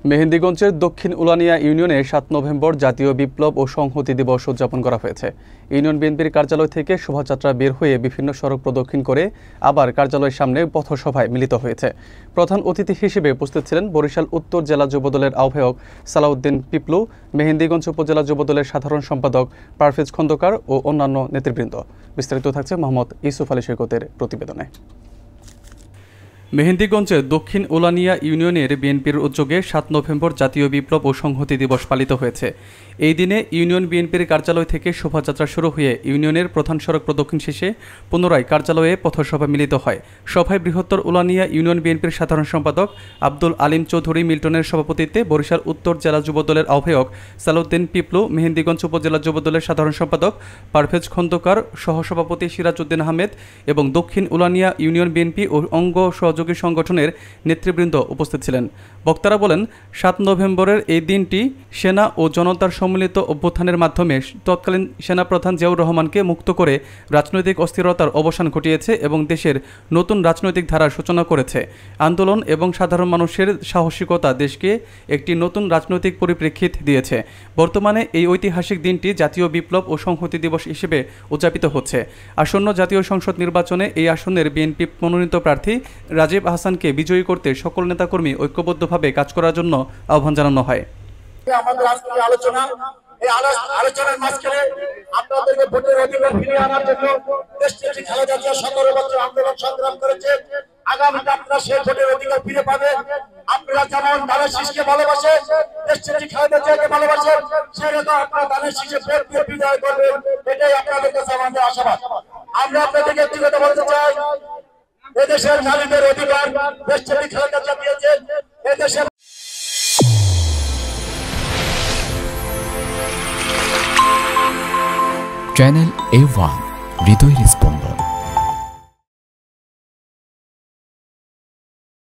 মেহেন্দিগঞ্জের দক্ষিণ উলানিয়া ইউনিয়নে ৭ নভেম্বর জাতীয় বিপ্লব ও সংহতি দিবস উদযাপন করা হয়েছে। ইউনিয়ন বিএনপির কার্যালয় থেকে শোভাযাত্রা বের হয়ে বিভিন্ন সড়ক প্রদক্ষিণ করে আবার কার্যালয়ের সামনে পথসভায় মিলিত হয়েছে। প্রধান অতিথি হিসেবে উপস্থিত ছিলেন বরিশাল উত্তর জেলা যুবদলের আহ্বায়ক সালাউদ্দিন পিপলু, মেহেন্দিগঞ্জ উপজেলা যুবদলের সাধারণ সম্পাদক পারভেজ খন্দকার ও অন্যান্য নেতৃবৃন্দ। বিস্তারিত থাকছে মোহাম্মদ ইউসুফ আলী সৈকতের প্রতিবেদনে। মেহেন্দিগঞ্জের দক্ষিণ উলানিয়া ইউনিয়নের বিএনপির উদ্যোগে ৭ নভেম্বর জাতীয় বিপ্লব ও সংহতি দিবস পালিত হয়েছে। এই দিনে ইউনিয়ন বিএনপির কার্যালয় থেকে শোভাযাত্রা শুরু হয়ে ইউনিয়নের প্রধান সড়ক প্রদক্ষিণ শেষে পুনরায় কার্যালয়ে পথসভা মিলিত হয়। সভায় বৃহত্তর উলানিয়া ইউনিয়ন বিএনপির সাধারণ সম্পাদক আব্দুল আলিম চৌধুরী মিল্টনের সভাপতিত্বে বরিশাল উত্তর জেলা যুবদলের আহ্বায়ক সালাউদ্দিন পিপলু, মেহেন্দিগঞ্জ উপজেলা যুবদলের সাধারণ সম্পাদক পারভেজ খন্দকার, সহসভাপতি সিরাজউদ্দিন আহমেদ এবং দক্ষিণ উলানিয়া ইউনিয়ন বিএনপি ও অঙ্গ সহযোগী সংগঠনের নেতৃবৃন্দ উপস্থিত ছিলেন। বক্তারা বলেন, ৭ নভেম্বরের এই দিনটি সেনা ও জনতার সম্মিলিত অভ্যুত্থানের মাধ্যমে তৎকালীন সেনাপ্রধান জিয়াউর রহমানকে মুক্ত করে রাজনৈতিক অস্থিরতার অবসান ঘটিয়েছে এবং দেশের নতুন রাজনৈতিক ধারার সূচনা করেছে। আন্দোলন এবং সাধারণ মানুষের সাহসিকতা দেশকে একটি নতুন রাজনৈতিক পরিপ্রেক্ষিত দিয়েছে। বর্তমানে এই ঐতিহাসিক দিনটি জাতীয় বিপ্লব ও সংহতি দিবস হিসেবে উদযাপিত হচ্ছে। আসন্ন জাতীয় সংসদ নির্বাচনে এই আসনের বিএনপি মনোনীত প্রার্থী রাজীব আহসানকে বিজয়ী করতে সকল নেতাকর্মী ঐক্যবদ্ধভাবে কাজ করার জন্য আহ্বান জানানো হয়। আমাদের আজকের আলোচনা, এই আলোচনার মাঝখানে আপনাদেরকে ভোটের অধিকার ফিরিয়ে আনার জন্য দেশটি খালেদা জিয়া 17 বছর আন্দোলন সংগ্রাম করেছে। আগামীতে আপনারা সেই ভোটের অধিকার ফিরে পাবেন। আপনারা যেমন ধানের শীষকে ভালোবাসেন, দেশটি খালেদা জিয়াকে ভালোবাসেন, সেরকম আপনারা ধানের শীষে ভোট দিয়ে বিজয় করবেন। এটাই আপনাদের কাছে আমাদের আশাবাদ। আমরা আপনাদেরকে একটি কথা বলতে চাই, এদেশের নারীদের অধিকার দেশটি খালেদা জিয়া দিয়েছেন। এদেশের চ্যানেল A1 হৃদয়ের স্পন্দন।